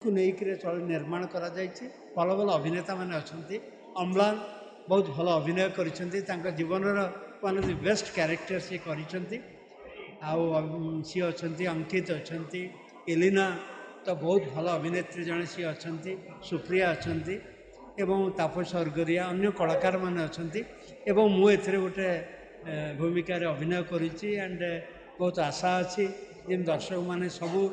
को लेकर निर्माण कर भल भल अभिनेता मैंने अच्छा अम्लान बहुत भल अभिनय कर जीवन one of the best character सी कर सी अच्छा अंकित अच्छा एलिना तो बहुत भल अभिनेत्री जड़े सी अच्छा सुप्रिया अच्छा एवं तापस अर्गरिया अन्य कलाकार मैंने अच्छा मुझे गोटे भूमिका अभिनय करुच्ची एंड बहुत आशा अच्छी जेन दर्शक मैंने सबू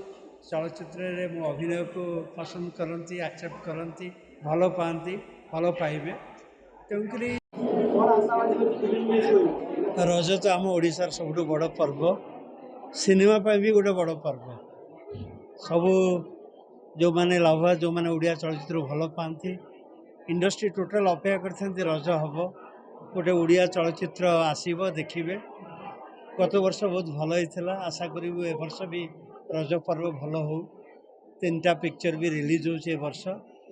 चलचित्र मो अभिनय को पसंद करती एक्सेप्ट करती भल पाती भल पाइबे तेणुकरी रज तो आम ओडिशार सबुठ बड़ पर्व सिनेमा भी गोटे बड़ पर्व सबू जो मैंने लभा जो मैंने ओडिया चलचित्र भल पाती इंडस्ट्री टोटाल अपेक्षा करते रज हम गोटे ओडिया चलचित्र आसब देखिए गत वर्ष बहुत भल होता आशा करूँ ए वर्ष भी रज पर्व भल हो तीन पिक्चर भी रिलीज हो वर्ष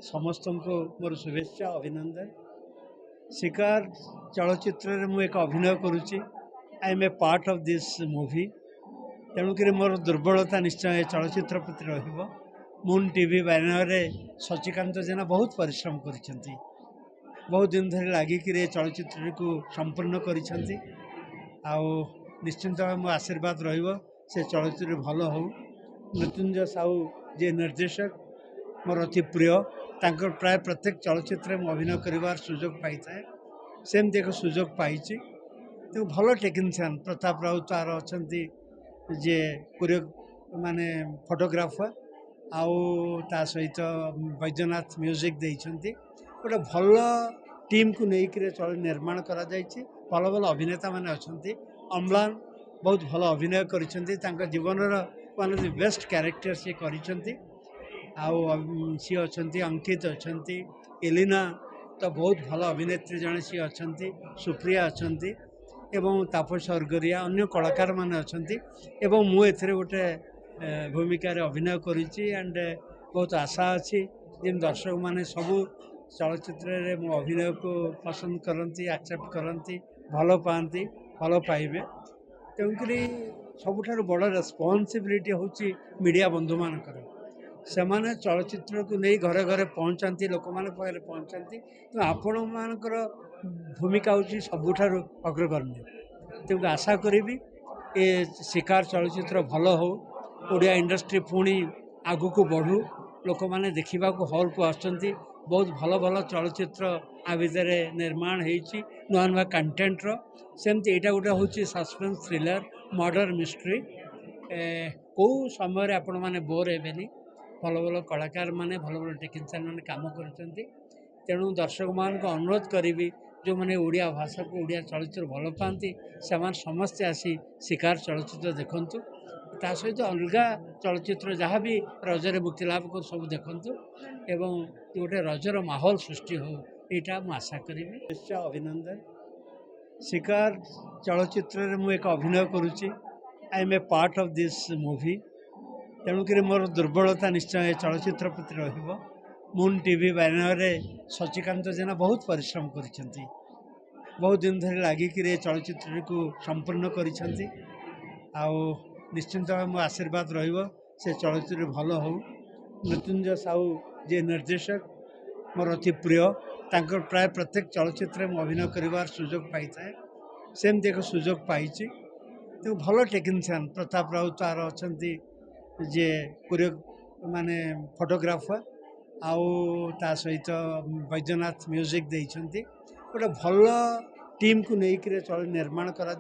समस्त को मोर शुभेच्छा अभिनंदन शिकार चलचित्र में मुझे एक अभिनय करुच्ची I am a part of this movie तेणुक मोर दुर्बलता निश्चय चलचित्र प्रति रून टीवी बैनर शशिकांत जेना बहुत परिश्रम कर बहुत दिन धरी लगिक चलचित्र को संपूर्ण कर निश्चिंत मो आशीर्वाद से चलचित्र भल हो मृत्युंजय साहू जे निर्देशक मोर अति प्रिय तांकर प्राय प्रत्येक चलचित्र में अभिनय कर सुजोग पाई था सेमती एक सुजोग पाई तो भल टेक्निशियन प्रताप राउत तार अच्छा जे कोरियो माने फोटोग्राफर आउ ता सहित बैद्यनाथ म्यूजिक देइछंती गोटे भल टीम को लेकर निर्माण करा भल भल अभिनेता मैंने अच्छा अम्लान बहुत भल अभिनय कर जीवन one of the best character सी कर सी अच्छा अंकित अच्छा एलिना तो बहुत भल अभिनेत्री जड़े सी अच्छा सुप्रिया अच्छा एवं तापस अर्गरिया अन्य कलाकार मैंने अच्छा मुझे गोटे भूमिका अभिनय करुच्ची एंड बहुत आशा अच्छी जेन दर्शक मैंने सबू चलचित्र मो अभिनय को पसंद करती एक्सेप्ट करती भल पाती भल पाइबे तेणुक सबुठ बड़ रेस्पॉन्सिबिलिटी हूँ मीडिया बंधु मानकर से माने चलचित्र को नहीं घरे घरे पहुँचाती लोक मैंने पाखे पहुँचाती तो आपण मानकर भूमिका हूँ सबुठ अग्रगण्य तेणुक आशा करी ए शिकार चलचित्र भल हो ओडिया इंडस्ट्री पुणी आगु को बढ़ू लोक मैंने देखा हॉल को आसुँच बहुत भल भल चलचित्र आ भितर निर्माण होती नुआ नुआ कंटेंटर सेमती यहाँ गोटे हूँ सस्पेंस थ्रिलर मर्डर मिस्ट्री कौ समय आपण मैंने बोर हेबेनी भल भल कलाकार मैंने भल भल टेक्निशियन मैंने काम करूँ दर्शक मान को अनुरोध करी जो मैंने ओडिया भाषा को ओडिया चलचित्र भल पाती से समस्ते आसी शिकार चलचित्र देखूँ ता सहित अलग चलचित्र जहाँ भी रजरे मुक्ति लाभ कर सब देखूँ एवं गोटे रजर माहौल सृष्टि हो यहाँ मुझे आशा करी निश्चय अभिनंदन शिकार चलचित्र में मुझे एक अभिनय करुच्ची I am a part of this movie तेणुक मोर दुर्बलता निश्चय चलचित्र प्रति रून टीवी बैनर शशिकांत जेना बहुत परिश्रम कर बहुत दिन धरी लगिक चलचित्र को संपूर्ण कर निश्चिंत मो आशीर्वाद से चलचित्र भल हो मृत्युंजय साहू जे निर्देशक मोर अति प्रिय तांकर प्राय प्रत्येक चलचित्र में अभिनय कर सुजोग पाई था सेमती एक सुजोग पाई तो भल टेक्निशियन प्रताप राउत तार अच्छा जे कोरियो माने फोटोग्राफर आउ ता सहित बैद्यनाथ म्यूजिक देइछंती गोटे भल टीम को लेकर निर्माण करा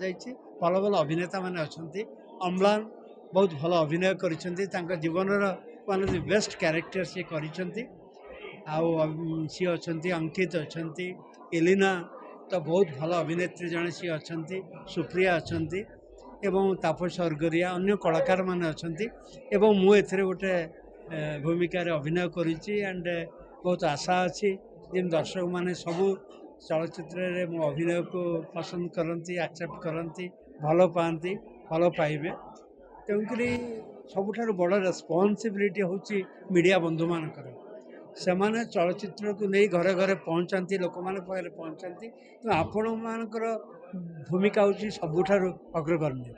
भल भल अभिनेता मैंने अच्छा अम्लान बहुत भल अभिनय कर जीवन one of the best character सी कर सी अच्छा अंकित अच्छा एलिना तो बहुत भल अभिनेत्री जड़े सी अच्छा सुप्रिया अच्छा एवं तापस अर्गरिया अन्य कलाकार मैंने अच्छा मुझे गोटे भूमिका अभिनय करुच्ची एंड बहुत आशा अच्छी जेन दर्शक मैंने सबू चलचित्र मो अभिनय को पसंद करती एक्सेप्ट करती भल पाती भल पाइबे तेणुक सबुठ बड़ रेस्पॉन्सिबिलिटी हूँ मीडिया बंधु मानकर से माने चलचित्र को नहीं घरे घरे पहुँचाती लोक मैंने पाखे पहुँचाती तो आपण मानकर भूमिका हूँ सबुठ अग्रगण्य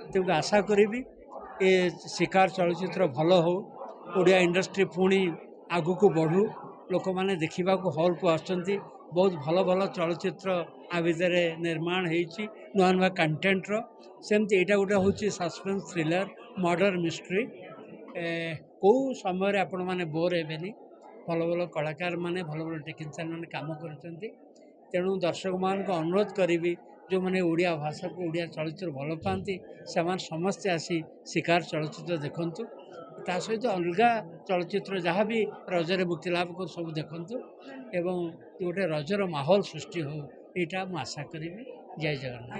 तेणुक आशा करी ए शिकार चलचित्र भल हो ଓଡ଼ିଆ ଇଣ୍ଡଷ୍ଟ୍ରି ପୁଣି ଆଗକୁ ବଢ଼ୁ ଲୋକମାନେ ଦେଖିବାକୁ ହଲ୍କୁ ଆସୁଛନ୍ତି ବହୁତ ଭଲ ଭଲ ଚଳଚ୍ଚିତ୍ର ଆ ଭିତରେ ନିର୍ମାଣ ହେଇଛି ନୂଆ ନୂଆ କଣ୍ଟେଣ୍ଟର ସେମିତି ଏଇଟା ଗୋଟେ ହେଉଛି ସସ୍ପେନ୍ସ ଥ୍ରିଲର ମର୍ଡର ମିଷ୍ଟ୍ରି କେଉଁ ସମୟରେ ଆପଣମାନେ ବୋର୍ ହେବେନି ଭଲ ଭଲ କଳାକାରମାନେ ଭଲ ଭଲ ଟେକ୍ନିସିଆନ୍ ମାନେ କାମ କରୁଛନ୍ତି ତେଣୁ ଦର୍ଶକମାନଙ୍କୁ ଅନୁରୋଧ କରିବି ଯେଉଁମାନେ ଓଡ଼ିଆ ଭାଷାକୁ ଓଡ଼ିଆ ଚଳଚ୍ଚିତ୍ର ଭଲ ପାଆନ୍ତି ସେମାନେ ସମସ୍ତେ ଆସି ଶିକାର ଚଳଚ୍ଚିତ୍ର ଦେଖନ୍ତୁ ତା ସହିତ ଅଲଗା ଚଳଚ୍ଚିତ୍ର ଯାହା ବି ରଜରେ ମୁକ୍ତିଲାଭ କରୁ ସବୁ ଦେଖନ୍ତୁ ଏବଂ ଗୋଟେ ରଜର ମାହୋଲ ସୃଷ୍ଟି ହେଉ ଏଇଟା ମୁଁ ଆଶା କରିବି ଜୟ ଜଗନ୍ନାଥ।